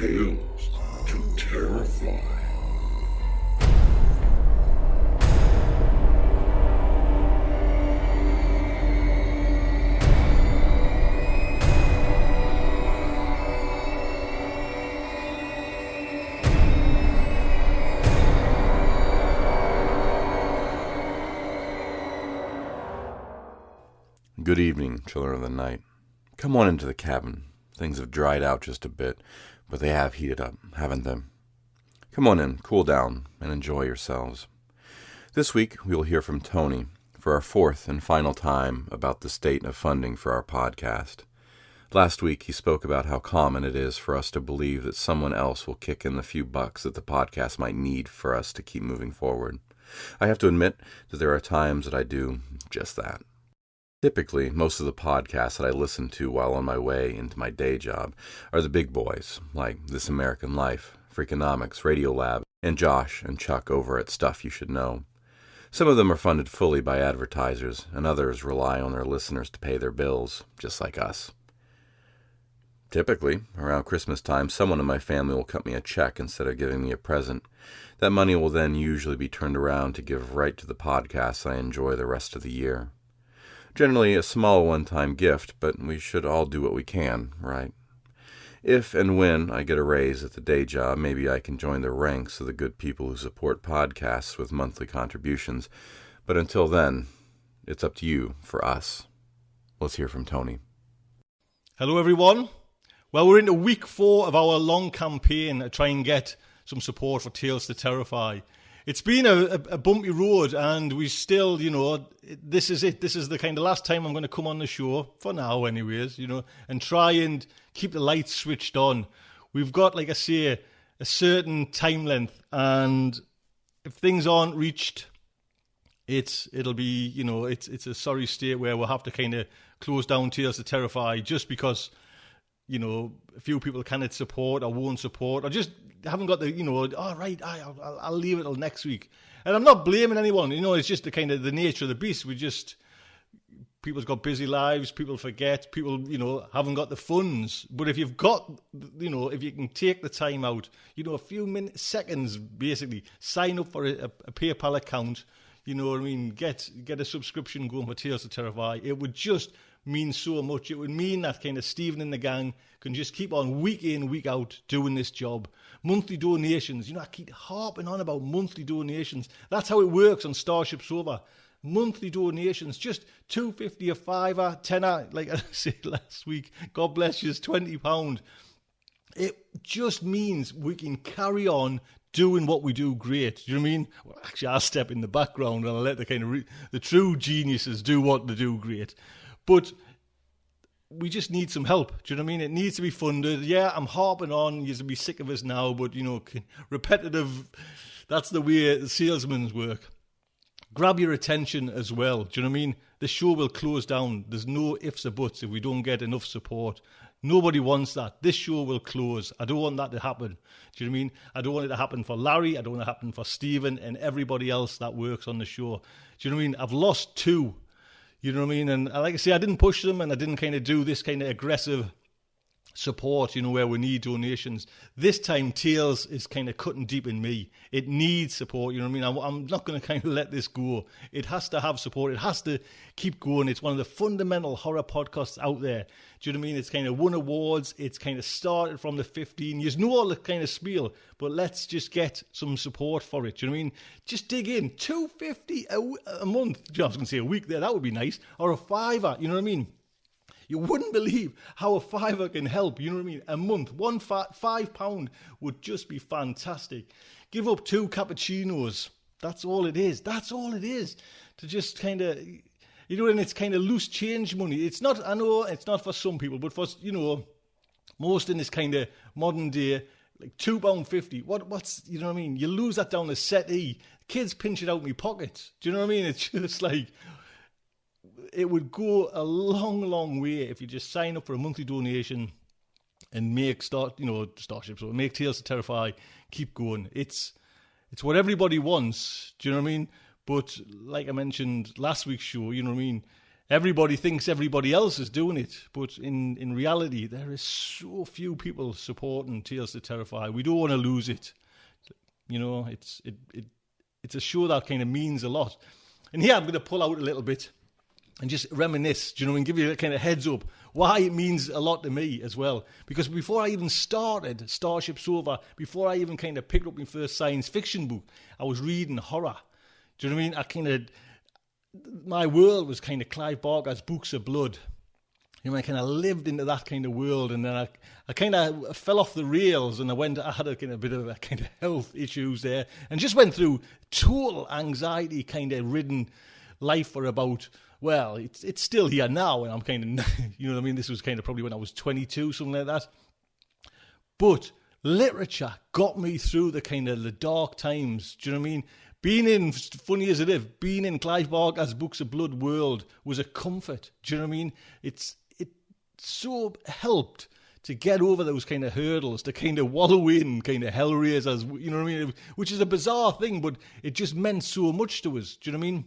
Tales to Terrify. Good evening, children of the night. Come on into the cabin. Things have dried out just a bit, but they have heated up, haven't they? Come on in, cool down, and enjoy yourselves. This week we will hear from Tony for our fourth and final time about the state of funding for our podcast. Last week he spoke about how common it is for us to believe that someone else will kick in the few bucks that the podcast might need for us to keep moving forward. I have to admit that there are times that I do just that. Typically, most of the podcasts that I listen to while on my way into my day job are the big boys, like This American Life, Freakonomics, Radiolab, and Josh and Chuck over at Stuff You Should Know. Some of them are funded fully by advertisers, and others rely on their listeners to pay their bills, just like us. Typically, around Christmas time, someone in my family will cut me a check instead of giving me a present. That money will then usually be turned around to give right to the podcasts I enjoy the rest of the year. Generally a small one-time gift, but we should all do what we can, right? If and when I get a raise at the day job, maybe I can join the ranks of the good people who support podcasts with monthly contributions. But until then, it's up to you, for us. Let's hear from Tony. Hello, everyone. Well, we're into week 4 of our long campaign to try and get some support for Tales to Terrify. It's been a bumpy road, and we still, this is it. This is the kind of last time I'm going to come on the show, for now anyways, and try and keep the lights switched on. We've got, like I say, a certain time length, and if things aren't reached, it'll be, it's a sorry state where we'll have to kind of close down Tales to Terrify just because, a few people cannot support or won't support or just haven't got the, all right, I'll leave it till next week. And I'm not blaming anyone, it's just the kind of the nature of the beast. People's got busy lives, people forget, people, haven't got the funds. But if you've got, if you can take the time out, a few minutes, seconds, basically, sign up for a PayPal account, get a subscription going for Tales to Terrify. It would just mean so much. It would mean that kind of Stephen and the gang can just keep on week in, week out doing this job. Monthly donations. I keep harping on about monthly donations. That's how it works on Starship Sofa. Monthly donations, just $2.50, a $5, $10, like I said last week. God bless you, it's £20. It just means we can carry on doing what we do great. Do you know what I mean? Well, actually, I'll step in the background and I'll let the kind of the true geniuses do what they do great. But we just need some help. Do you know what I mean? It needs to be funded. Yeah, I'm harping on. You'll be sick of us now, but, repetitive, that's the way the salesmen work. Grab your attention as well. Do you know what I mean? The show will close down. There's no ifs or buts if we don't get enough support. Nobody wants that. This show will close. I don't want that to happen. Do you know what I mean? I don't want it to happen for Larry. I don't want it to happen for Stephen and everybody else that works on the show. Do you know what I mean? I've lost 2. You know what I mean? And like I say, I didn't push them and I didn't kind of do this kind of aggressive support, where we need donations. This time, Tales is kind of cutting deep in me. It needs support, you know what I mean? I'm not going to kind of let this go. It has to have support. It has to keep going. It's one of the fundamental horror podcasts out there. Do you know what I mean? It's kind of won awards. It's kind of started from the 15 years. All the kind of spiel, but let's just get some support for it. Do you know what I mean? Just dig in. $2.50 a month. I was going to say a week there. That would be nice. Or a $5. You know what I mean? You wouldn't believe how a $5 can help, you know what I mean? A month, £5 would just be fantastic. Give up 2 cappuccinos. That's all it is. That's all it is. To just kind of, and it's kind of loose change money. It's not, I know it's not for some people, but for, most in this kind of modern day, like £2.50. What's, you know what I mean? You lose that down the settee. Kids pinch it out in my pockets. Do you know what I mean? It's just like, it would go a long, long way if you just sign up for a monthly donation and make Starship, so make Tales to Terrify keep going. It's what everybody wants. Do you know what I mean? But like I mentioned last week's show, you know what I mean? everybody thinks everybody else is doing it, but in reality, there is so few people supporting Tales to Terrify. We don't want to lose it. It's a show that kind of means a lot. And here I'm going to pull out a little bit and just reminisce, and give you a kind of heads up why it means a lot to me as well. Because before I even started Starship Sofa, before I even kind of picked up my first science fiction book, I was reading horror. Do you know what I mean? My world was kind of Clive Barker's Books of Blood. I kind of lived into that kind of world, and then I kind of fell off the rails, and I had a bit of a kind of health issues there, and just went through total anxiety kind of ridden life for about, well, it's still here now, and I'm kind of, this was kind of probably when I was 22, something like that. But literature got me through the dark times. Do you know what I mean? Funny as it is, being in Clive Barker's Books of Blood world was a comfort. Do you know what I mean? It so helped to get over those kind of hurdles, to kind of wallow in kind of hellraisers, you know what I mean? Which is a bizarre thing, but it just meant so much to us. Do you know what I mean?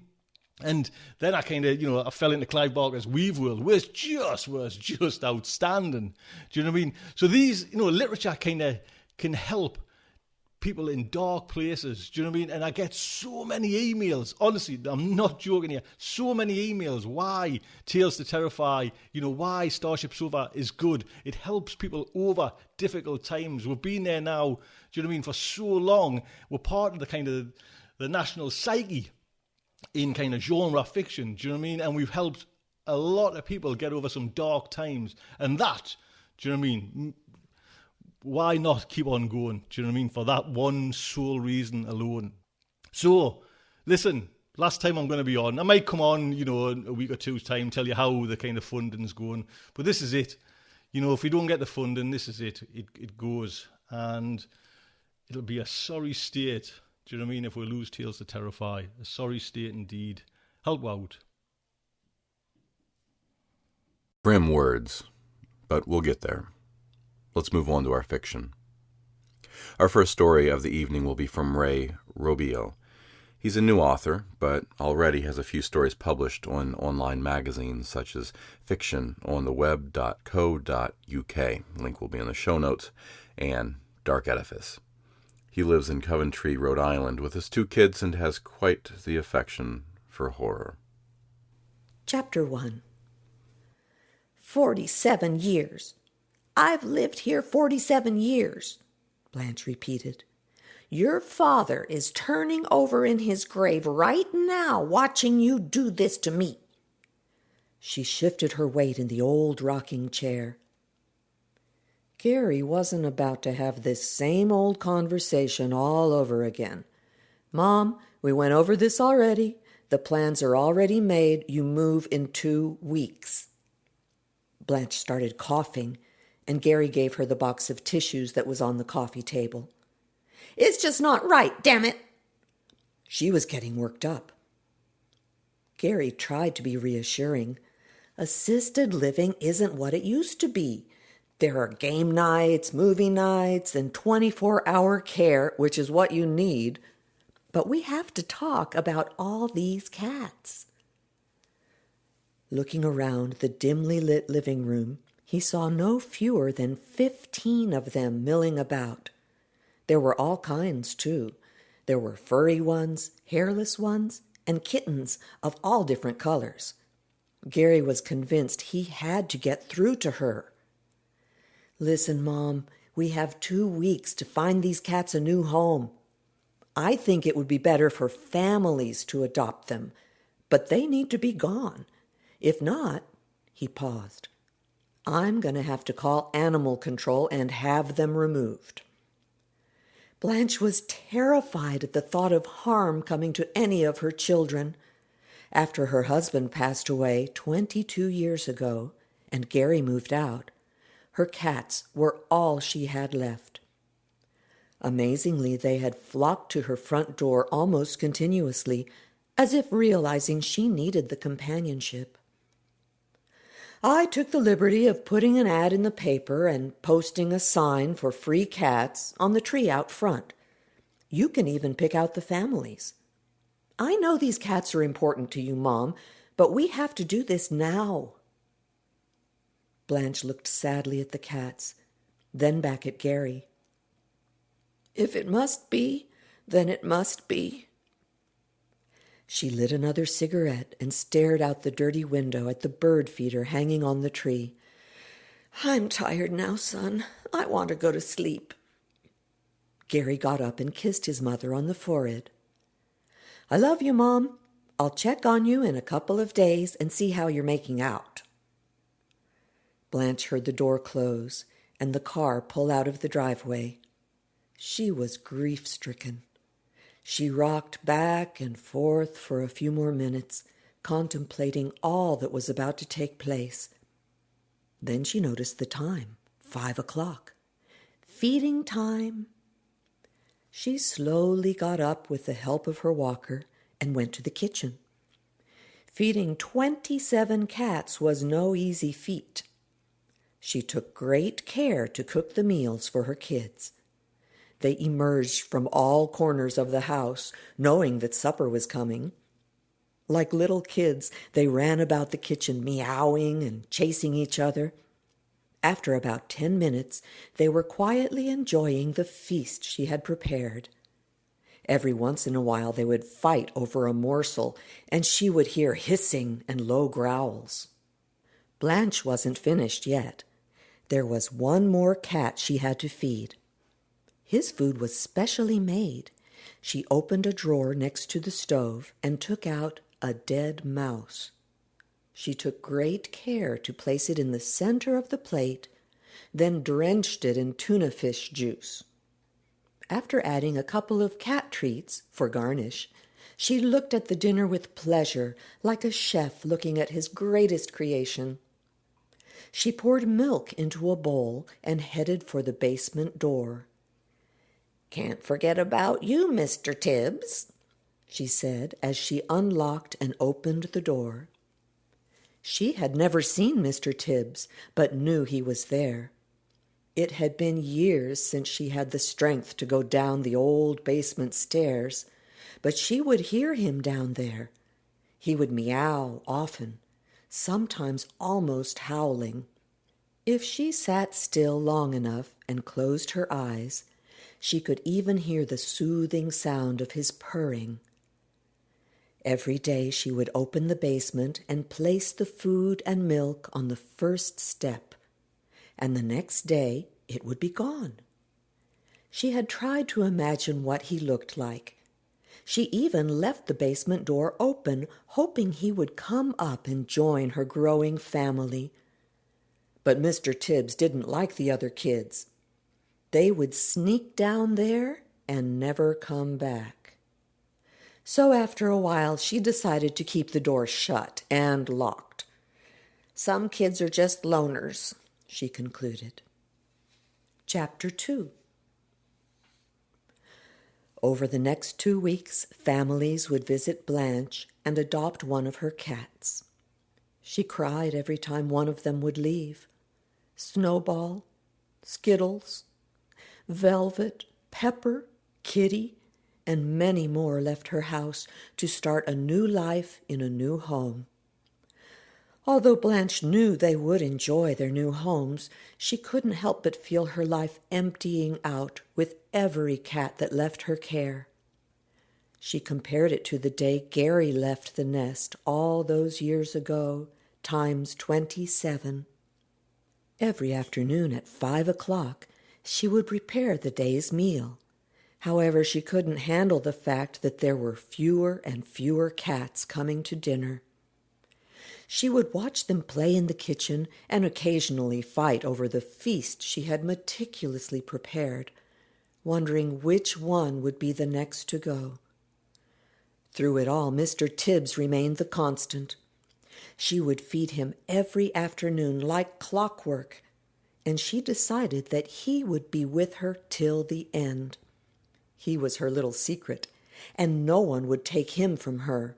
And then I kind of, I fell into Clive Barker's Weave world, which was just outstanding. Do you know what I mean? So these, literature kind of can help people in dark places. Do you know what I mean? And I get so many emails. Honestly, I'm not joking here. So many emails. Why Tales to Terrify? Why Starship Sofa is good. It helps people over difficult times. We've been there now. Do you know what I mean? For so long, we're part of the national psyche in kind of genre fiction. Do you know what I mean? And we've helped a lot of people get over some dark times. And that, do you know what I mean? Why not keep on going? Do you know what I mean? For that one sole reason alone. So, listen, last time I'm going to be on. I might come on, a week or two's time, tell you how the kind of funding's going. But this is it. If we don't get the funding, this is it. It goes. And it'll be a sorry state. Do you know what I mean? If we lose Tales to Terrify. A sorry state indeed. Help out. Grim words, but we'll get there. Let's move on to our fiction. Our first story of the evening will be from Robbio. He's a new author, but already has a few stories published on online magazines such as fictionontheweb.co.uk, link will be in the show notes, and Dark Edifice. He lives in Coventry, Rhode Island, with his 2 kids and has quite the affection for horror. Chapter 1. 47 years. I've lived here 47 years, Blanche repeated. Your father is turning over in his grave right now, watching you do this to me. She shifted her weight in the old rocking chair. Gary wasn't about to have this same old conversation all over again. Mom, we went over this already. The plans are already made. You move in 2 weeks. Blanche started coughing, and Gary gave her the box of tissues that was on the coffee table. It's just not right, damn it! She was getting worked up. Gary tried to be reassuring. Assisted living isn't what it used to be. There are game nights, movie nights, and 24-hour care, which is what you need. But we have to talk about all these cats. Looking around the dimly lit living room, he saw no fewer than 15 of them milling about. There were all kinds, too. There were furry ones, hairless ones, and kittens of all different colors. Gary was convinced he had to get through to her. Listen, Mom, we have 2 weeks to find these cats a new home. I think it would be better for families to adopt them, but they need to be gone. If not, he paused. I'm going to have to call animal control and have them removed. Blanche was terrified at the thought of harm coming to any of her children. After her husband passed away 22 years ago and Gary moved out, her cats were all she had left. Amazingly, they had flocked to her front door almost continuously, as if realizing she needed the companionship. I took the liberty of putting an ad in the paper and posting a sign for free cats on the tree out front. You can even pick out the families. I know these cats are important to you, Mom, but we have to do this now." Blanche looked sadly at the cats, then back at Gary. "If it must be, then it must be." She lit another cigarette and stared out the dirty window at the bird feeder hanging on the tree. "I'm tired now, son. I want to go to sleep." Gary got up and kissed his mother on the forehead. "I love you, Mom. I'll check on you in a couple of days and see how you're making out." Blanche heard the door close and the car pull out of the driveway. She was grief-stricken. She rocked back and forth for a few more minutes, contemplating all that was about to take place. Then she noticed the time, 5 o'clock. Feeding time. She slowly got up with the help of her walker and went to the kitchen. Feeding 27 cats was no easy feat. She took great care to cook the meals for her kids. They emerged from all corners of the house, knowing that supper was coming. Like little kids, they ran about the kitchen, meowing and chasing each other. After about 10 minutes, they were quietly enjoying the feast she had prepared. Every once in a while, they would fight over a morsel, and she would hear hissing and low growls. Blanche wasn't finished yet. There was one more cat she had to feed. His food was specially made. She opened a drawer next to the stove and took out a dead mouse. She took great care to place it in the center of the plate, then drenched it in tuna fish juice. After adding a couple of cat treats for garnish, she looked at the dinner with pleasure, like a chef looking at his greatest creation. She poured milk into a bowl and headed for the basement door. "Can't forget about you, Mr. Tibbs," she said as she unlocked and opened the door. She had never seen Mr. Tibbs, but knew he was there. It had been years since she had the strength to go down the old basement stairs, but she would hear him down there. He would meow often, sometimes almost howling. If she sat still long enough and closed her eyes, she could even hear the soothing sound of his purring. Every day she would open the basement and place the food and milk on the first step, and the next day it would be gone. She had tried to imagine what he looked like. She even left the basement door open, hoping he would come up and join her growing family. But Mr. Tibbs didn't like the other kids. They would sneak down there and never come back. So after a while, she decided to keep the door shut and locked. "Some kids are just loners," she concluded. Chapter 2. Over the next 2 weeks, families would visit Blanche and adopt one of her cats. She cried every time one of them would leave. Snowball, Skittles, Velvet, Pepper, Kitty, and many more left her house to start a new life in a new home. Although Blanche knew they would enjoy their new homes, she couldn't help but feel her life emptying out with every cat that left her care. She compared it to the day Gary left the nest all those years ago, times 27. Every afternoon at 5 o'clock, she would prepare the day's meal. However, she couldn't handle the fact that there were fewer and fewer cats coming to dinner. She would watch them play in the kitchen and occasionally fight over the feast she had meticulously prepared, wondering which one would be the next to go. Through it all, Mr. Tibbs remained the constant. She would feed him every afternoon like clockwork, and she decided that he would be with her till the end. He was her little secret, and no one would take him from her.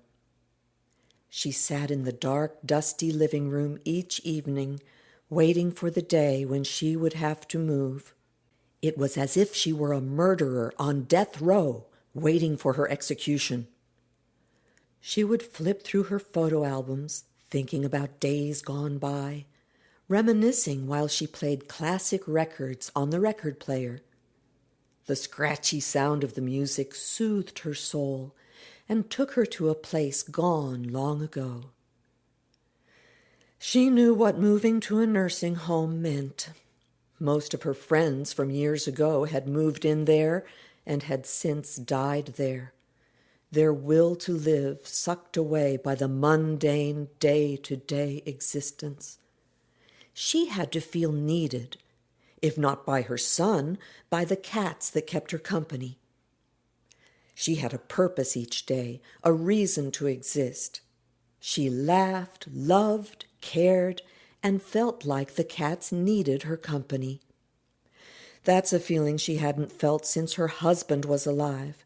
She sat in the dark, dusty living room each evening, waiting for the day when she would have to move. It was as if she were a murderer on death row, waiting for her execution. She would flip through her photo albums, thinking about days gone by, reminiscing while she played classic records on the record player. The scratchy sound of the music soothed her soul and took her to a place gone long ago. She knew what moving to a nursing home meant. Most of her friends from years ago had moved in there and had since died there, their will to live sucked away by the mundane day-to-day existence. She had to feel needed, if not by her son, by the cats that kept her company. She had a purpose each day, a reason to exist. She laughed, loved, cared, and felt like the cats needed her company. That's a feeling she hadn't felt since her husband was alive,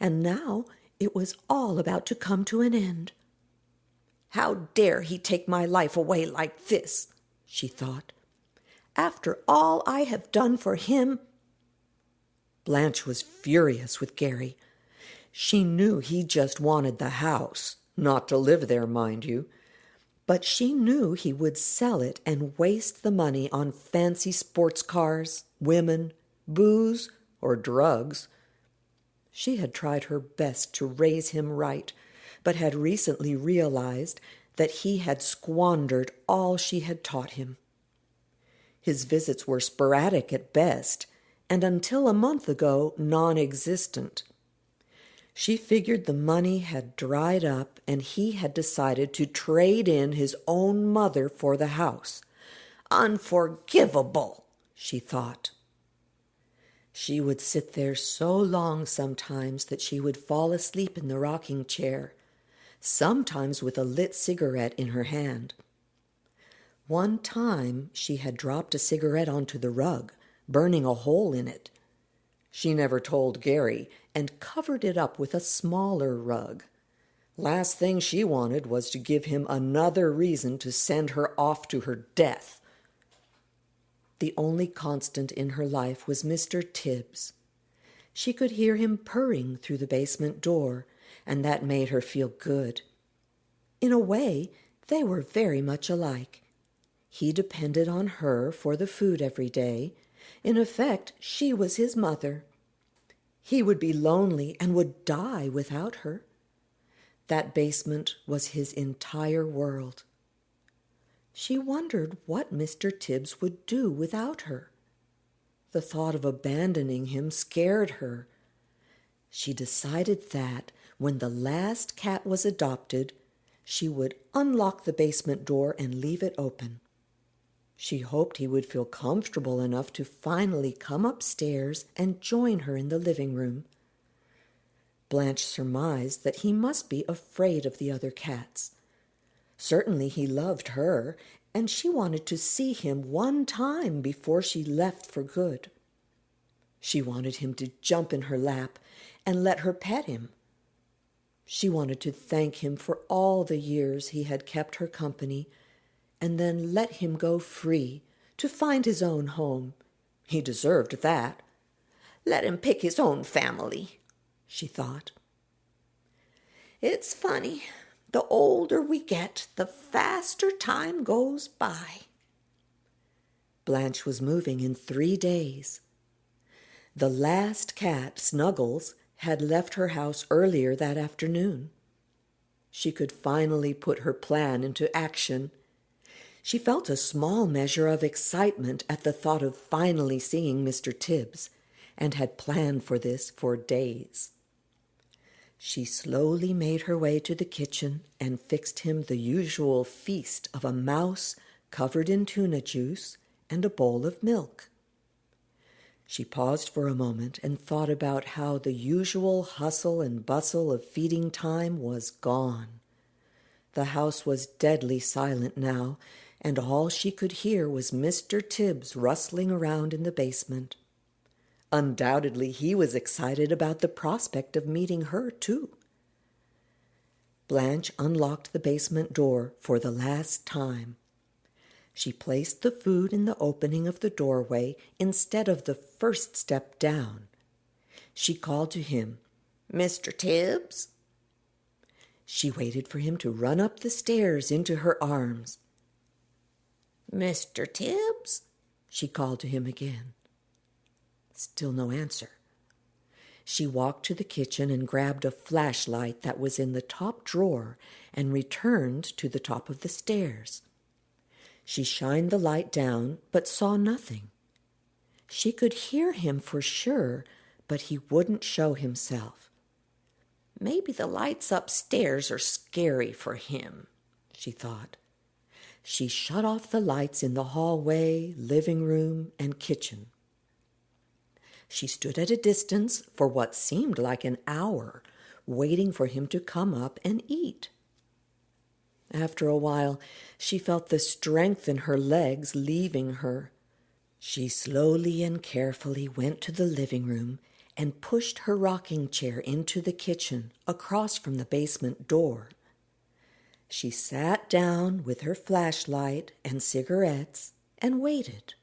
and now it was all about to come to an end. "How dare he take my life away like this?" she thought. "After all I have done for him." Blanche was furious with Gary. She knew he just wanted the house, not to live there, mind you. But she knew he would sell it and waste the money on fancy sports cars, women, booze, or drugs. She had tried her best to raise him right, but had recently realized that he had squandered all she had taught him. His visits were sporadic at best, and until a month ago, non-existent. She figured the money had dried up and he had decided to trade in his own mother for the house. Unforgivable, she thought. She would sit there so long sometimes that she would fall asleep in the rocking chair, sometimes with a lit cigarette in her hand. One time she had dropped a cigarette onto the rug, burning a hole in it. She never told Gary and covered it up with a smaller rug. Last thing she wanted was to give him another reason to send her off to her death. The only constant in her life was Mr. Tibbs. She could hear him purring through the basement door, and that made her feel good. In a way, they were very much alike. He depended on her for the food every day. In effect, she was his mother. He would be lonely and would die without her. That basement was his entire world. She wondered what Mr. Tibbs would do without her. The thought of abandoning him scared her. She decided that when the last cat was adopted, she would unlock the basement door and leave it open. She hoped he would feel comfortable enough to finally come upstairs and join her in the living room. Blanche surmised that he must be afraid of the other cats. Certainly he loved her, and she wanted to see him one time before she left for good. She wanted him to jump in her lap and let her pet him. She wanted to thank him for all the years he had kept her company, and then let him go free to find his own home. He deserved that. Let him pick his own family, she thought. It's funny. The older we get, the faster time goes by. Blanche was moving in 3 days. The last cat, Snuggles, had left her house earlier that afternoon. She could finally put her plan into action. She felt a small measure of excitement at the thought of finally seeing Mr. Tibbs, and had planned for this for days. She slowly made her way to the kitchen and fixed him the usual feast of a mouse covered in tuna juice and a bowl of milk. She paused for a moment and thought about how the usual hustle and bustle of feeding time was gone. The house was deadly silent now, and all she could hear was Mr. Tibbs rustling around in the basement. Undoubtedly, he was excited about the prospect of meeting her, too. Blanche unlocked the basement door for the last time. She placed the food in the opening of the doorway instead of the first step down. She called to him, "Mr. Tibbs?" She waited for him to run up the stairs into her arms. "Mr. Tibbs?" she called to him again. Still no answer. She walked to the kitchen and grabbed a flashlight that was in the top drawer and returned to the top of the stairs. She shined the light down, but saw nothing. She could hear him for sure, but he wouldn't show himself. Maybe the lights upstairs are scary for him, she thought. She shut off the lights in the hallway, living room, and kitchen. She stood at a distance for what seemed like an hour, waiting for him to come up and eat. After a while, she felt the strength in her legs leaving her. She slowly and carefully went to the living room and pushed her rocking chair into the kitchen across from the basement door. She sat down with her flashlight and cigarettes and waited.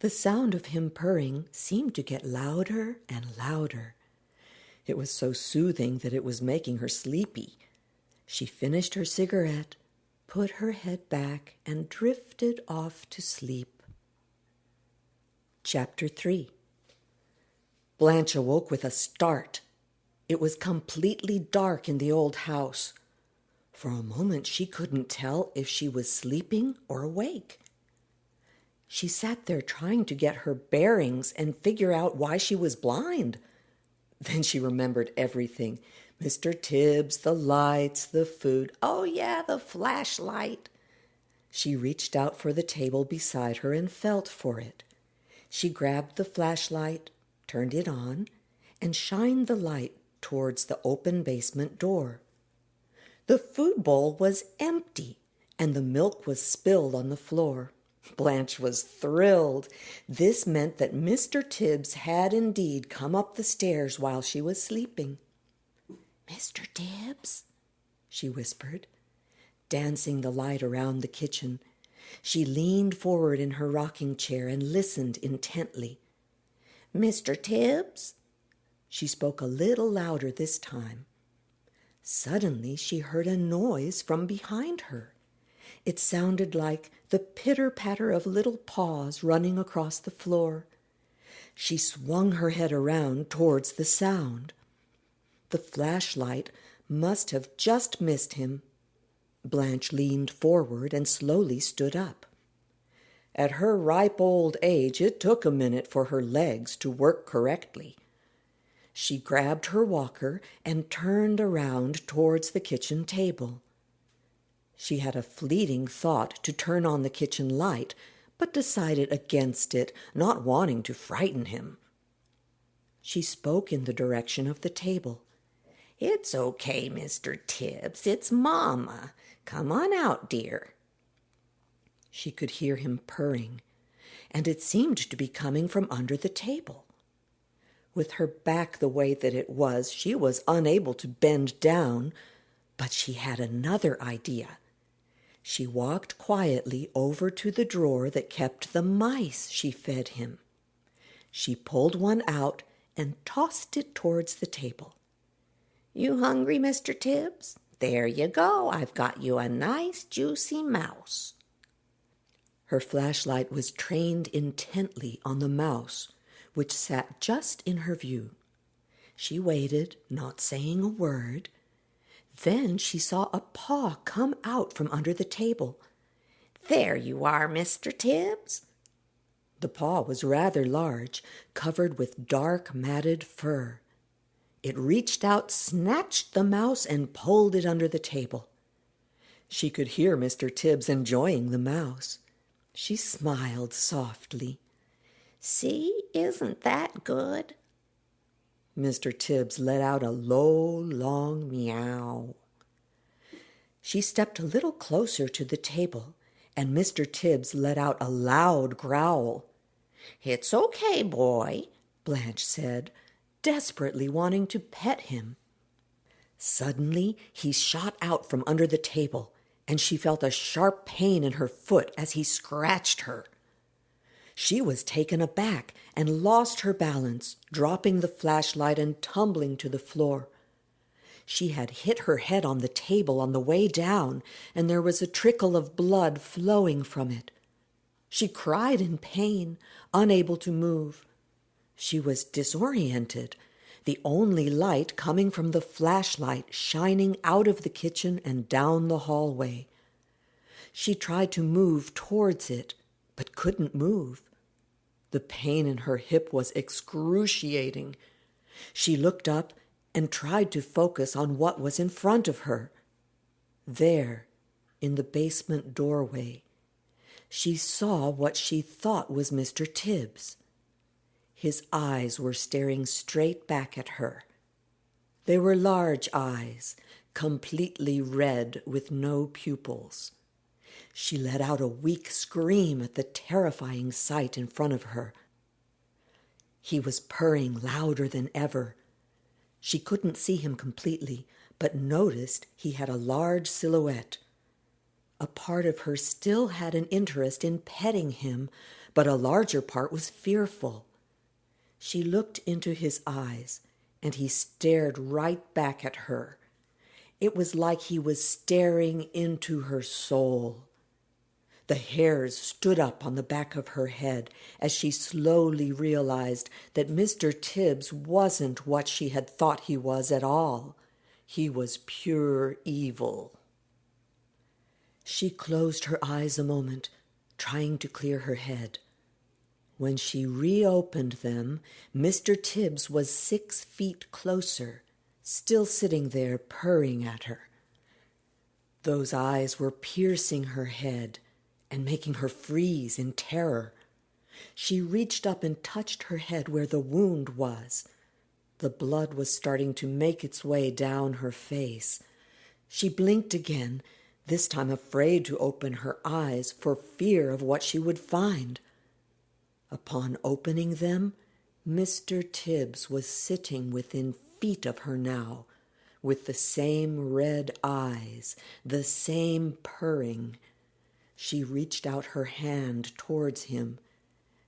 The sound of him purring seemed to get louder and louder. It was so soothing that it was making her sleepy. She finished her cigarette, put her head back, and drifted off to sleep. Chapter 3. Blanche awoke with a start. It was completely dark in the old house. For a moment she couldn't tell if she was sleeping or awake. She sat there trying to get her bearings and figure out why she was blind. Then she remembered everything. Mr. Tibbs, the lights, the food. Oh, yeah, the flashlight. She reached out for the table beside her and felt for it. She grabbed the flashlight, turned it on, and shined the light towards the open basement door. The food bowl was empty, and the milk was spilled on the floor. Blanche was thrilled. This meant that Mr. Tibbs had indeed come up the stairs while she was sleeping. "Mr. Tibbs," she whispered, dancing the light around the kitchen. She leaned forward in her rocking chair and listened intently. "Mr. Tibbs?" She spoke a little louder this time. Suddenly she heard a noise from behind her. It sounded like the pitter-patter of little paws running across the floor. She swung her head around towards the sound. The flashlight must have just missed him. Blanche leaned forward and slowly stood up. At her ripe old age, it took a minute for her legs to work correctly. She grabbed her walker and turned around towards the kitchen table. She had a fleeting thought to turn on the kitchen light, but decided against it, not wanting to frighten him. She spoke in the direction of the table. "It's okay, Mr. Tibbs. It's Mama. Come on out, dear." She could hear him purring, and it seemed to be coming from under the table. With her back the way that it was, she was unable to bend down, but she had another idea. She walked quietly over to the drawer that kept the mice she fed him. She pulled one out and tossed it towards the table. "You hungry, Mr. Tibbs? There you go. I've got you a nice, juicy mouse." Her flashlight was trained intently on the mouse, which sat just in her view. She waited, not saying a word. Then she saw a paw come out from under the table. "There you are, Mr. Tibbs." The paw was rather large, covered with dark, matted fur. It reached out, snatched the mouse, and pulled it under the table. She could hear Mr. Tibbs enjoying the mouse. She smiled softly. "See, isn't that good?" Mr. Tibbs let out a low, long meow. She stepped a little closer to the table, and Mr. Tibbs let out a loud growl. "It's okay, boy," Blanche said, desperately wanting to pet him. Suddenly, he shot out from under the table, and she felt a sharp pain in her foot as he scratched her. She was taken aback and lost her balance, dropping the flashlight and tumbling to the floor. She had hit her head on the table on the way down, and there was a trickle of blood flowing from it. She cried in pain, unable to move. She was disoriented, the only light coming from the flashlight shining out of the kitchen and down the hallway. She tried to move towards it, but couldn't move. The pain in her hip was excruciating. She looked up and tried to focus on what was in front of her. There, in the basement doorway, she saw what she thought was Mr. Tibbs. His eyes were staring straight back at her. They were large eyes, completely red with no pupils. She let out a weak scream at the terrifying sight in front of her. He was purring louder than ever. She couldn't see him completely, but noticed he had a large silhouette. A part of her still had an interest in petting him, but a larger part was fearful. She looked into his eyes, and he stared right back at her. It was like he was staring into her soul. The hairs stood up on the back of her head as she slowly realized that Mr. Tibbs wasn't what she had thought he was at all. He was pure evil. She closed her eyes a moment, trying to clear her head. When she reopened them, Mr. Tibbs was 6 feet closer, still sitting there purring at her. Those eyes were piercing her head and making her freeze in terror. She reached up and touched her head where the wound was. The blood was starting to make its way down her face. She blinked again, this time afraid to open her eyes for fear of what she would find. Upon opening them, Mr. Tibbs was sitting within feet of her now, with the same red eyes, the same purring. She reached out her hand towards him.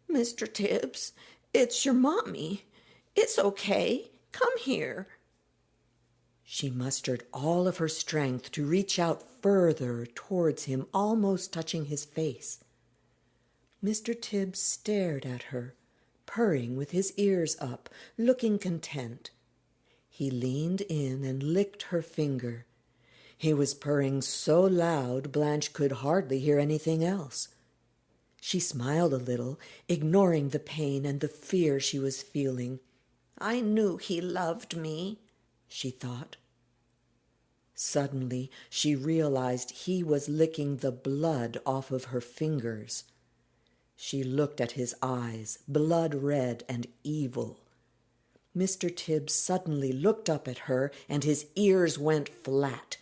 "Mr. Tibbs, it's your mommy. It's okay. Come here." She mustered all of her strength to reach out further towards him, almost touching his face. Mr. Tibbs stared at her, purring with his ears up, looking content. He leaned in and licked her finger. He was purring so loud Blanche could hardly hear anything else. She smiled a little, ignoring the pain and the fear she was feeling. "I knew he loved me," she thought. Suddenly, she realized he was licking the blood off of her fingers. She looked at his eyes, blood red and evil. Mr. Tibbs suddenly looked up at her, and his ears went flat.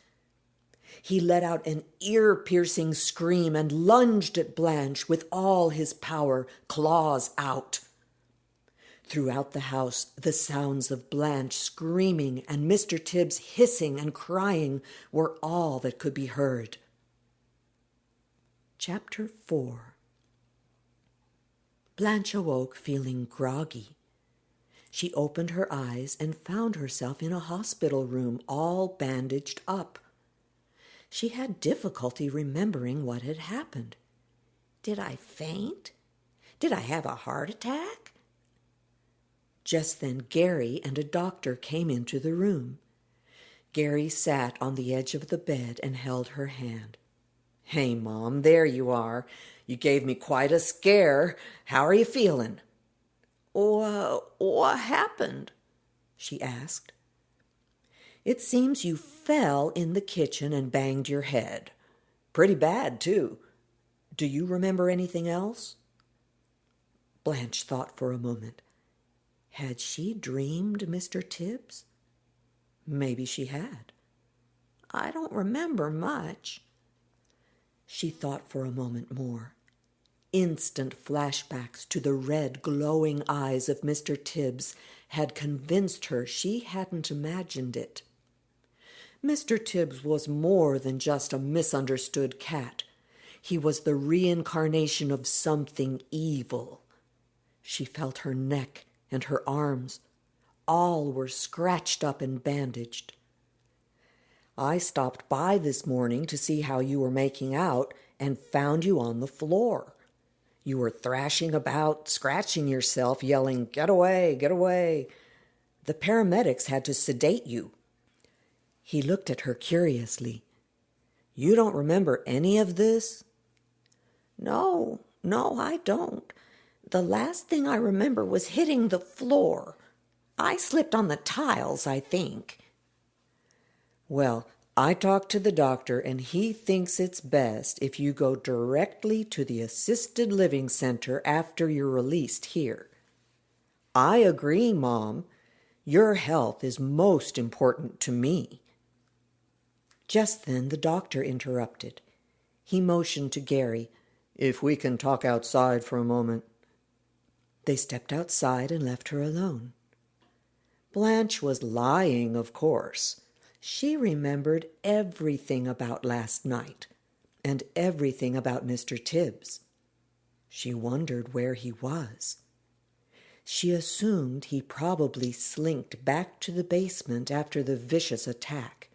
He let out an ear-piercing scream and lunged at Blanche with all his power, claws out. Throughout the house, the sounds of Blanche screaming and Mr. Tibbs hissing and crying were all that could be heard. Chapter 4. Blanche awoke feeling groggy. She opened her eyes and found herself in a hospital room, all bandaged up. She had difficulty remembering what had happened. Did I faint? Did I have a heart attack? Just then Gary and a doctor came into the room. Gary sat on the edge of the bed and held her hand. "Hey, Mom, there you are. You gave me quite a scare. How are you feeling?" What happened?" she asked. "It seems you fell in the kitchen and banged your head. Pretty bad, too. Do you remember anything else?" Blanche thought for a moment. Had she dreamed Mr. Tibbs? Maybe she had. "I don't remember much." She thought for a moment more. Instant flashbacks to the red, glowing eyes of Mr. Tibbs had convinced her she hadn't imagined it. Mr. Tibbs was more than just a misunderstood cat. He was the reincarnation of something evil. She felt her neck and her arms. All were scratched up and bandaged. I stopped by this morning to see how you were making out and found you on the floor. You were thrashing about, scratching yourself, yelling, 'Get away, get away.' The paramedics had to sedate you." He looked at her curiously. "You don't remember any of this?" No, I don't. The last thing I remember was hitting the floor. I slipped on the tiles, I think." "Well, I talked to the doctor, and he thinks it's best if you go directly to the assisted living center after you're released here." "I agree, Mom. Your health is most important to me." Just then the doctor interrupted. He motioned to Gary, "If we can talk outside for a moment." They stepped outside and left her alone. Blanche was lying, of course. She remembered everything about last night and everything about Mr. Tibbs. She wondered where he was. She assumed he probably slinked back to the basement after the vicious attack.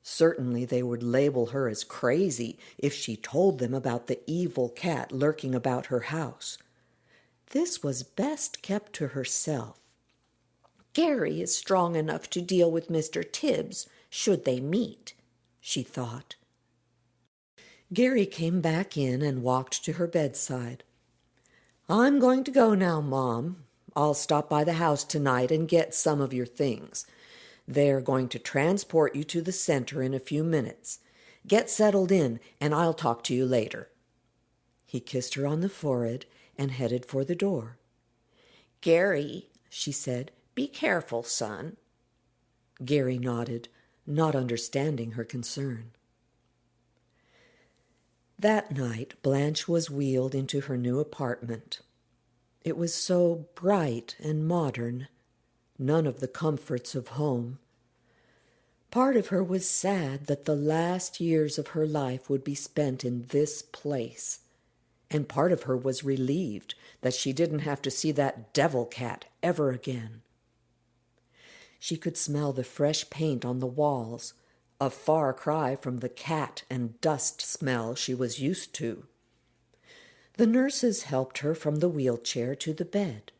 Certainly they would label her as crazy if she told them about the evil cat lurking about her house. This was best kept to herself. Gary is strong enough to deal with Mr. Tibbs should they meet, she thought. Gary came back in and walked to her bedside. "I'm going to go now, Mom. I'll stop by the house tonight and get some of your things. They're going to transport you to the center in a few minutes. Get settled in, and I'll talk to you later." He kissed her on the forehead and headed for the door. "Gary," she said, "be careful, son." Gary nodded, not understanding her concern. That night, Blanche was wheeled into her new apartment. It was so bright and modern, none of the comforts of home. Part of her was sad that the last years of her life would be spent in this place, and part of her was relieved that she didn't have to see that devil cat ever again. She could smell the fresh paint on the walls, a far cry from the cat and dust smell she was used to. The nurses helped her from the wheelchair to the bed.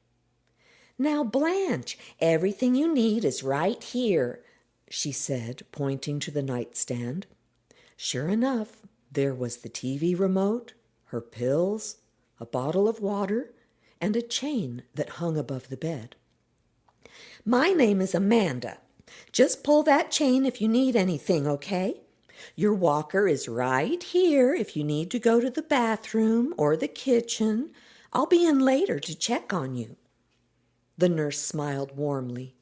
"Now, Blanche, everything you need is right here," she said, pointing to the nightstand. Sure enough, there was the TV remote, her pills, a bottle of water, and a chain that hung above the bed. "My name is Amanda. Just pull that chain if you need anything, okay? Your walker is right here if you need to go to the bathroom or the kitchen. I'll be in later to check on you." The nurse smiled warmly.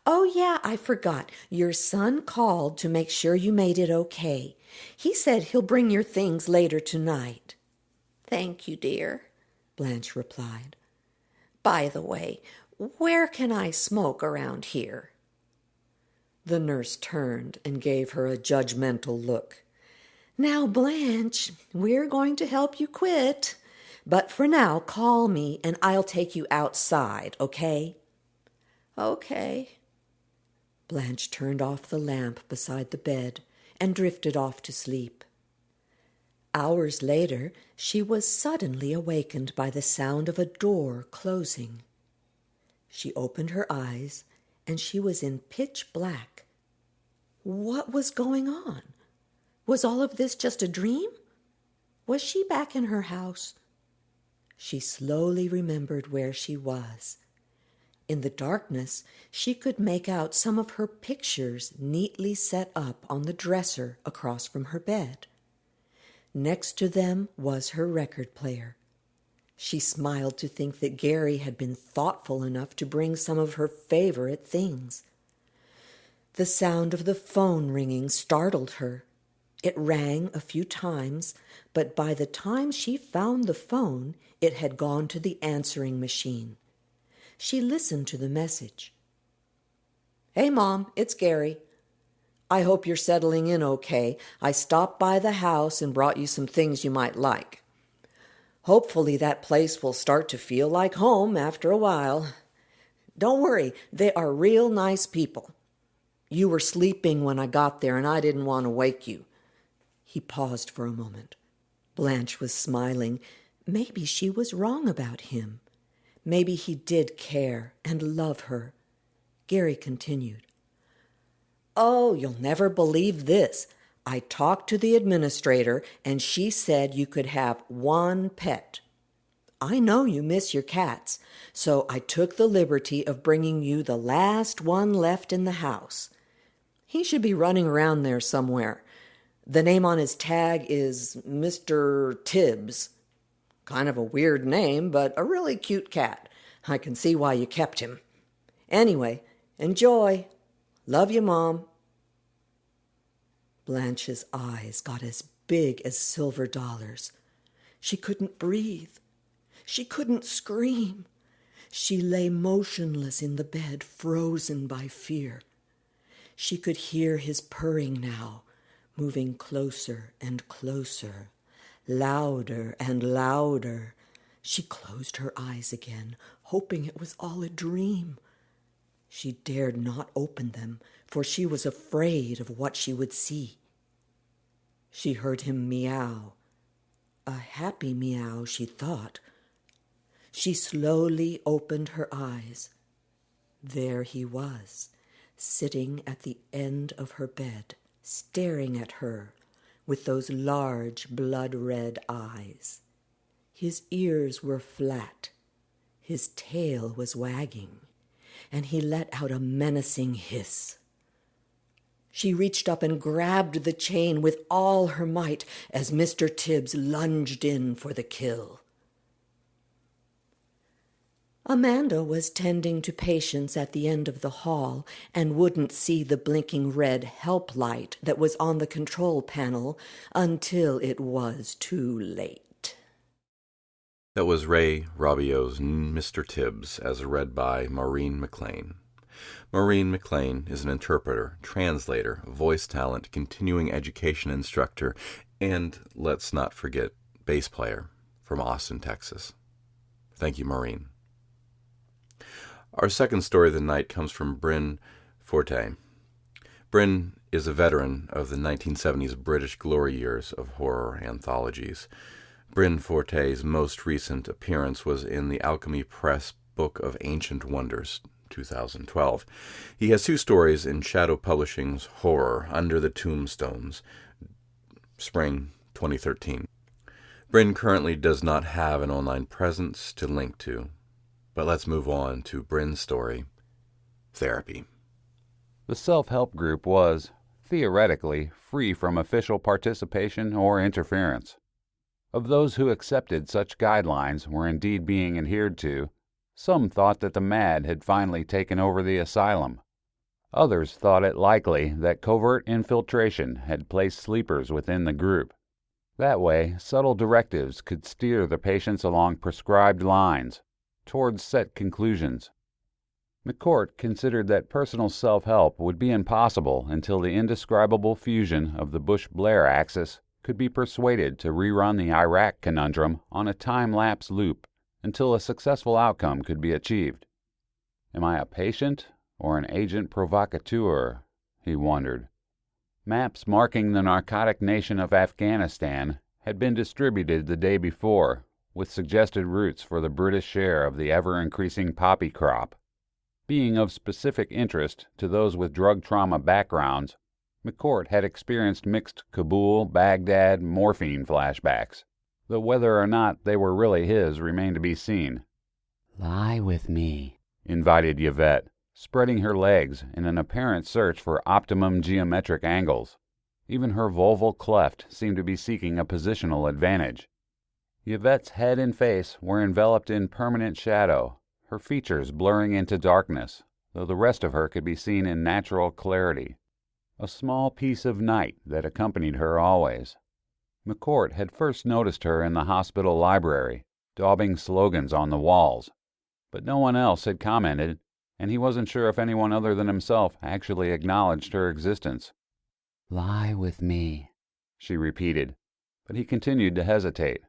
"Oh, yeah, I forgot. Your son called to make sure you made it okay. He said he'll bring your things later tonight." "Thank you, dear," Blanche replied. "By the way, where can I smoke around here?" The nurse turned and gave her a judgmental look. "Now, Blanche, we're going to help you quit. But for now, call me and I'll take you outside, okay?" "Okay." Blanche turned off the lamp beside the bed and drifted off to sleep. Hours later, she was suddenly awakened by the sound of a door closing. She opened her eyes, and she was in pitch black. What was going on? Was all of this just a dream? Was she back in her house? She slowly remembered where she was. In the darkness, she could make out some of her pictures neatly set up on the dresser across from her bed. Next to them was her record player. She smiled to think that Gary had been thoughtful enough to bring some of her favorite things. The sound of the phone ringing startled her. It rang a few times, but by the time she found the phone, it had gone to the answering machine. She listened to the message. "Hey, Mom, it's Gary. I hope you're settling in okay. I stopped by the house and brought you some things you might like. Hopefully that place will start to feel like home after a while. Don't worry, they are real nice people. You were sleeping when I got there, and I didn't want to wake you." He paused for a moment. Blanche was smiling. Maybe she was wrong about him. Maybe he did care and love her. Gary continued. "Oh, you'll never believe this. I talked to the administrator, and she said you could have one pet. I know you miss your cats, so I took the liberty of bringing you the last one left in the house. He should be running around there somewhere. The name on his tag is Mr. Tibbs. Kind of a weird name, but a really cute cat. I can see why you kept him. Anyway, enjoy. Love you, Mom." Blanche's eyes got as big as silver dollars. She couldn't breathe. She couldn't scream. She lay motionless in the bed, frozen by fear. She could hear his purring now, moving closer and closer, louder and louder. She closed her eyes again, hoping it was all a dream. She dared not open them, for she was afraid of what she would see. She heard him meow. A happy meow, she thought. She slowly opened her eyes. There he was, sitting at the end of her bed, staring at her with those large blood-red eyes. His ears were flat. His tail was wagging, and he let out a menacing hiss. She reached up and grabbed the chain with all her might as Mr. Tibbs lunged in for the kill. Amanda was tending to patients at the end of the hall and wouldn't see the blinking red help light that was on the control panel until it was too late. That was Ray Robbio's Mr. Tibbs, as read by Maurine McLean. Maurine McLean is an interpreter, translator, voice talent, continuing education instructor, and, let's not forget, bass player from Austin, Texas. Thank you, Maurine. Our second story of the night comes from Bryn Fortey. Bryn is a veteran of the 1970s British glory years of horror anthologies. Bryn Fortey's most recent appearance was in the Alchemy Press Book of Ancient Wonders, 2012. He has two stories in Shadow Publishing's Horror, Under the Tombstones, spring 2013. Bryn currently does not have an online presence to link to. But let's move on to Bryn's story, Therapy. The self-help group was, theoretically, free from official participation or interference. Of those who accepted such guidelines were indeed being adhered to, some thought that the MAD had finally taken over the asylum. Others thought it likely that covert infiltration had placed sleepers within the group. That way, subtle directives could steer the patients along prescribed lines, towards set conclusions. McCourt considered that personal self-help would be impossible until the indescribable fusion of the Bush-Blair axis could be persuaded to rerun the Iraq conundrum on a time-lapse loop until a successful outcome could be achieved. Am I a patient or an agent provocateur? He wondered. Maps marking the narcotic nation of Afghanistan had been distributed the day before, with suggested routes for the British share of the ever-increasing poppy crop. Being of specific interest to those with drug trauma backgrounds, McCourt had experienced mixed Kabul, Baghdad, morphine flashbacks, though whether or not they were really his remained to be seen. "Lie with me," invited Yvette, spreading her legs in an apparent search for optimum geometric angles. Even her vulval cleft seemed to be seeking a positional advantage. Yvette's head and face were enveloped in permanent shadow, her features blurring into darkness, though the rest of her could be seen in natural clarity. A small piece of night that accompanied her always. McCourt had first noticed her in the hospital library, daubing slogans on the walls, but no one else had commented, and he wasn't sure if anyone other than himself actually acknowledged her existence. "Lie with me," she repeated, but he continued to hesitate.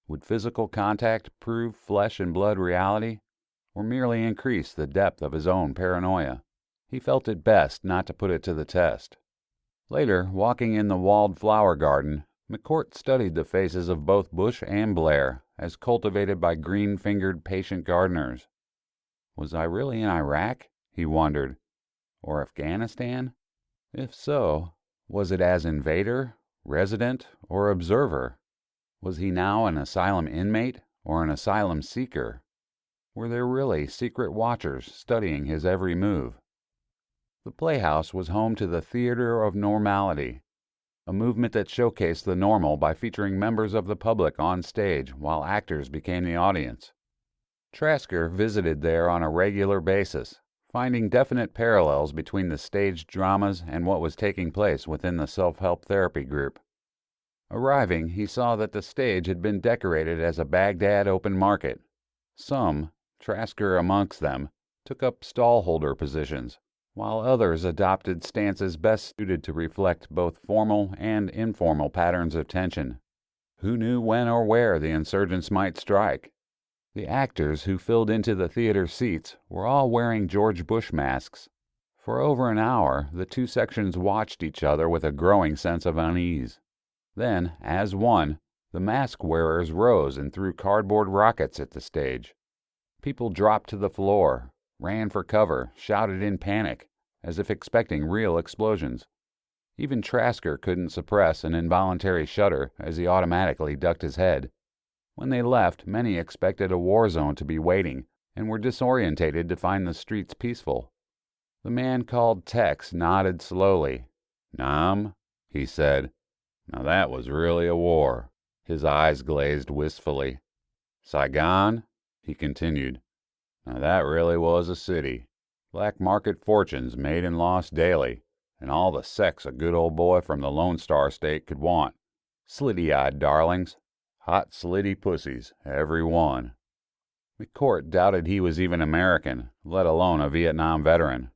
Would physical contact prove flesh and blood reality, or merely increase the depth of his own paranoia? He felt it best not to put it to the test. Later, walking in the walled flower garden, McCourt studied the faces of both Bush and Blair, as cultivated by green-fingered patient gardeners. Was I really in Iraq? He wondered. Or Afghanistan? If so, was it as invader, resident, or observer? Was he now an asylum inmate or an asylum seeker? Were there really secret watchers studying his every move? The Playhouse was home to the Theater of Normality, a movement that showcased the normal by featuring members of the public on stage while actors became the audience. Trasker visited there on a regular basis, finding definite parallels between the staged dramas and what was taking place within the self-help therapy group. Arriving, he saw that the stage had been decorated as a Baghdad open market. Some, Trasker amongst them, took up stallholder positions, while others adopted stances best suited to reflect both formal and informal patterns of tension. Who knew when or where the insurgents might strike? The actors who filled into the theater seats were all wearing George Bush masks. For over an hour, the two sections watched each other with a growing sense of unease. Then, as one, the mask wearers rose and threw cardboard rockets at the stage. People dropped to the floor, ran for cover, shouted in panic, as if expecting real explosions. Even Trasker couldn't suppress an involuntary shudder as he automatically ducked his head. When they left, many expected a war zone to be waiting and were disorientated to find the streets peaceful. The man called Tex nodded slowly. "Nam," he said. "Now that was really a war." His eyes glazed wistfully. "Saigon?" he continued. "Now that really was a city. Black market fortunes made and lost daily, and all the sex a good old boy from the Lone Star State could want. Slitty-eyed darlings. Hot slitty pussies, every one." McCourt doubted he was even American, let alone a Vietnam veteran.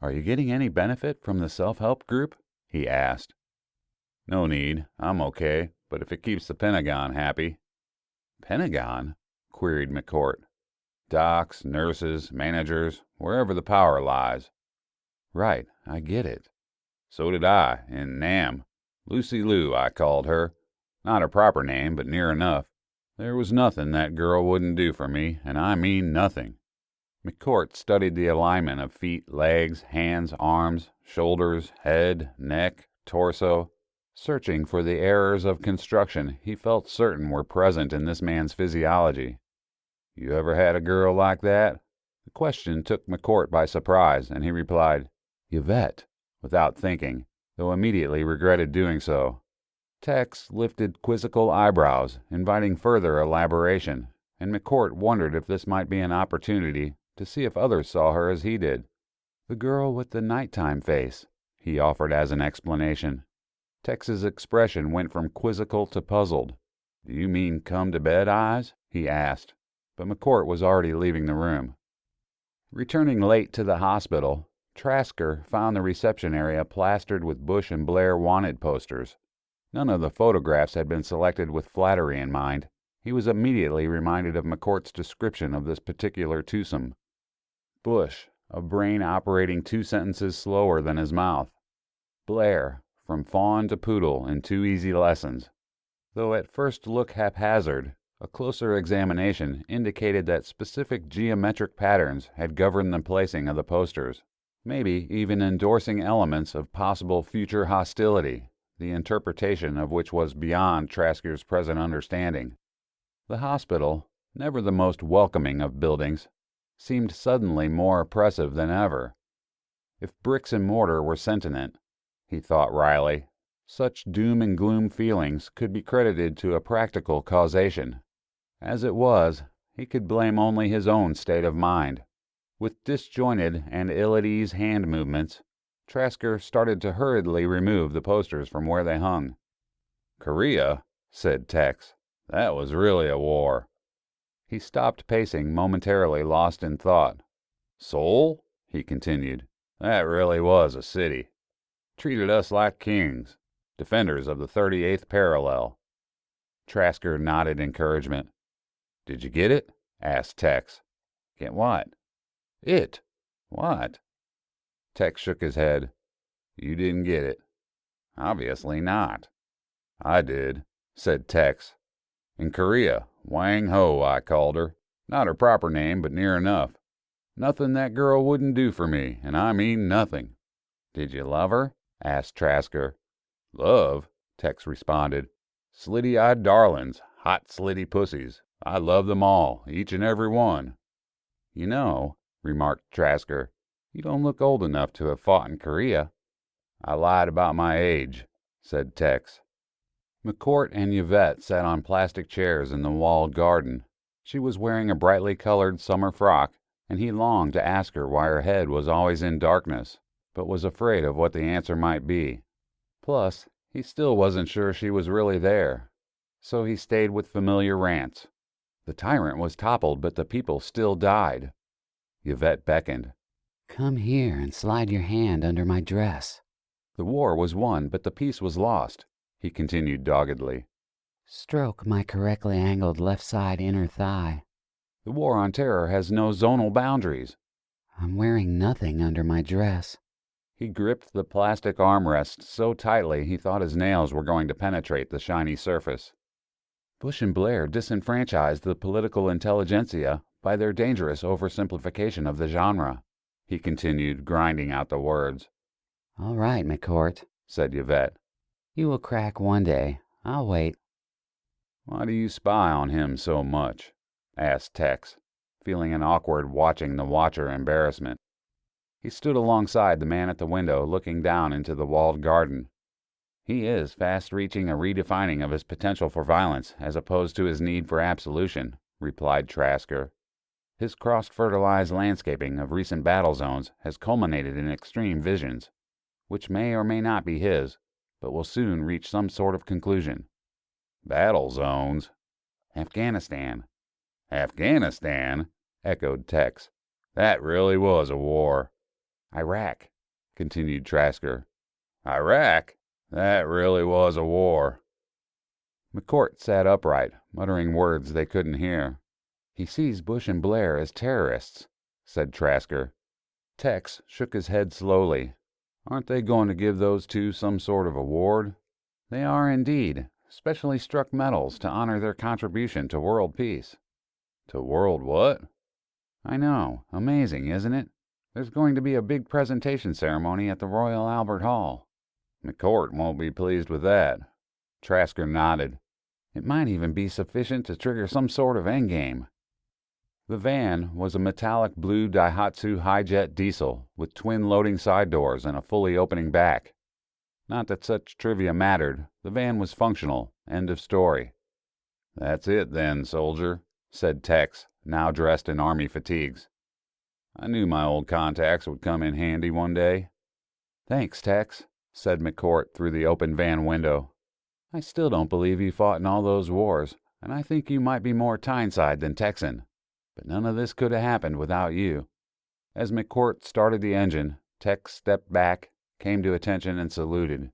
"Are you getting any benefit from the self-help group?" he asked. "No need. I'm okay, but if it keeps the Pentagon happy." "Pentagon?" queried McCourt. "Docs, nurses, managers, wherever the power lies." "Right, I get it." "So did I, in Nam. Lucy Lou, I called her. Not her proper name, but near enough. There was nothing that girl wouldn't do for me, and I mean nothing." McCourt studied the alignment of feet, legs, hands, arms, shoulders, head, neck, torso, searching for the errors of construction he felt certain were present in this man's physiology. "You ever had a girl like that?" The question took McCourt by surprise, and he replied, "Yvette," without thinking, though immediately regretted doing so. Tex lifted quizzical eyebrows, inviting further elaboration, and McCourt wondered if this might be an opportunity to see if others saw her as he did. "The girl with the nighttime face," he offered as an explanation. Tex's expression went from quizzical to puzzled. "Do you mean come-to-bed eyes?" he asked, but McCourt was already leaving the room. Returning late to the hospital, Trasker found the reception area plastered with Bush and Blair wanted posters. None of the photographs had been selected with flattery in mind. He was immediately reminded of McCourt's description of this particular twosome. Bush, a brain operating 2 sentences slower than his mouth. Blair, from fawn to poodle in 2 easy lessons. Though at first look haphazard, a closer examination indicated that specific geometric patterns had governed the placing of the posters, maybe even endorsing elements of possible future hostility, the interpretation of which was beyond Trasker's present understanding. The hospital, never the most welcoming of buildings, seemed suddenly more oppressive than ever. If bricks and mortar were sentient, he thought wryly, such doom and gloom feelings could be credited to a practical causation. As it was, he could blame only his own state of mind. With disjointed and ill-at-ease hand movements, Trasker started to hurriedly remove the posters from where they hung. "Korea," said Tex. "That was really a war." He stopped pacing, momentarily lost in thought. "Seoul," he continued. "That really was a city. Treated us like kings, defenders of the 38th parallel." Trasker nodded encouragement. "Did you get it?" asked Tex. "Get what?" "It." "What?" Tex shook his head. You didn't get it. Obviously not. I did, said Tex. In Korea, Wang Ho, I called her. Not her proper name, but near enough. Nothing that girl wouldn't do for me, and I mean nothing. Did you love her? Asked Trasker. Love? Tex responded. Slitty-eyed darlings, hot slitty pussies. I love them all, each and every one. You know, remarked Trasker, you don't look old enough to have fought in Korea. I lied about my age, said Tex. McCourt and Yvette sat on plastic chairs in the walled garden. She was wearing a brightly colored summer frock, and he longed to ask her why her head was always in darkness, but was afraid of what the answer might be. Plus, he still wasn't sure she was really there, so he stayed with familiar rants. The tyrant was toppled, but the people still died. Yvette beckoned. Come here and slide your hand under my dress. The war was won, but the peace was lost, he continued doggedly. Stroke my correctly angled left side inner thigh. The war on terror has no zonal boundaries. I'm wearing nothing under my dress. He gripped the plastic armrest so tightly he thought his nails were going to penetrate the shiny surface. Bush and Blair disenfranchised the political intelligentsia by their dangerous oversimplification of the genre, he continued, grinding out the words. All right, McCourt, said Yvette. You will crack one day. I'll wait. Why do you spy on him so much? Asked Tex, feeling an awkward watching the watcher embarrassment. He stood alongside the man at the window, looking down into the walled garden. He is fast reaching a redefining of his potential for violence as opposed to his need for absolution, replied Trasker. His cross-fertilized landscaping of recent battle zones has culminated in extreme visions, which may or may not be his, but will soon reach some sort of conclusion. Battle zones? Afghanistan. Afghanistan? Echoed Tex. That really was a war. Iraq, continued Trasker. Iraq? That really was a war. McCourt sat upright, muttering words they couldn't hear. He sees Bush and Blair as terrorists, said Trasker. Tex shook his head slowly. Aren't they going to give those two some sort of award? They are indeed, specially struck medals to honor their contribution to world peace. To world what? I know, amazing, isn't it? There's going to be a big presentation ceremony at the Royal Albert Hall. McCourt won't be pleased with that. Trasker nodded. It might even be sufficient to trigger some sort of endgame. The van was a metallic blue Daihatsu high-jet diesel with twin loading side doors and a fully opening back. Not that such trivia mattered. The van was functional. End of story. That's it then, soldier, said Tex, now dressed in army fatigues. I knew my old contacts would come in handy one day. Thanks, Tex, said McCourt through the open van window. I still don't believe you fought in all those wars, and I think you might be more Tyneside than Texan. But none of this could have happened without you. As McCourt started the engine, Tex stepped back, came to attention, and saluted.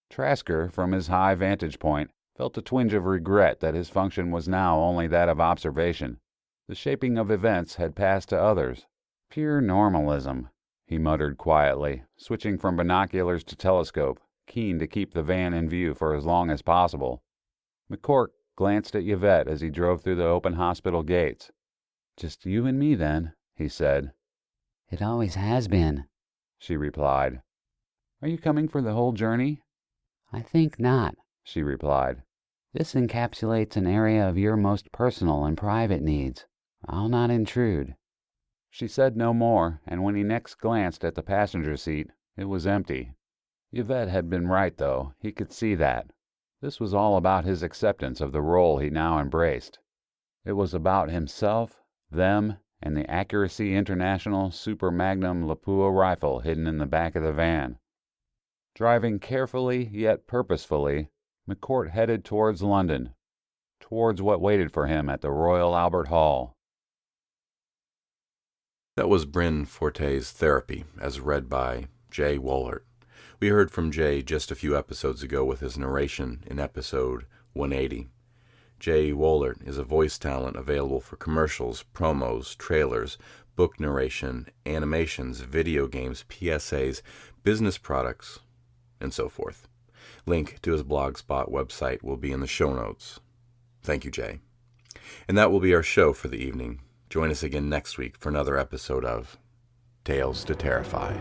Trasker, from his high vantage point, felt a twinge of regret that his function was now only that of observation. The shaping of events had passed to others. Pure normalism, he muttered quietly, switching from binoculars to telescope, keen to keep the van in view for as long as possible. McCourt glanced at Yvette as he drove through the open hospital gates. Just you and me, then, he said. It always has been, she replied. Are you coming for the whole journey? I think not, she replied. This encapsulates an area of your most personal and private needs. I'll not intrude. She said no more, and when he next glanced at the passenger seat, it was empty. Yvette had been right, though. He could see that. This was all about his acceptance of the role he now embraced. It was about himself, them, and the Accuracy International Super Magnum Lapua rifle hidden in the back of the van. Driving carefully yet purposefully, McCourt headed towards London, towards what waited for him at the Royal Albert Hall. That was Bryn Fortey's Therapy, as read by Jay Wohlert. We heard from Jay just a few episodes ago with his narration in episode 180. Jay Wohlert is a voice talent available for commercials, promos, trailers, book narration, animations, video games, PSAs, business products, and so forth. Link to his Blogspot website will be in the show notes. Thank you, Jay. And that will be our show for the evening. Join us again next week for another episode of Tales to Terrify.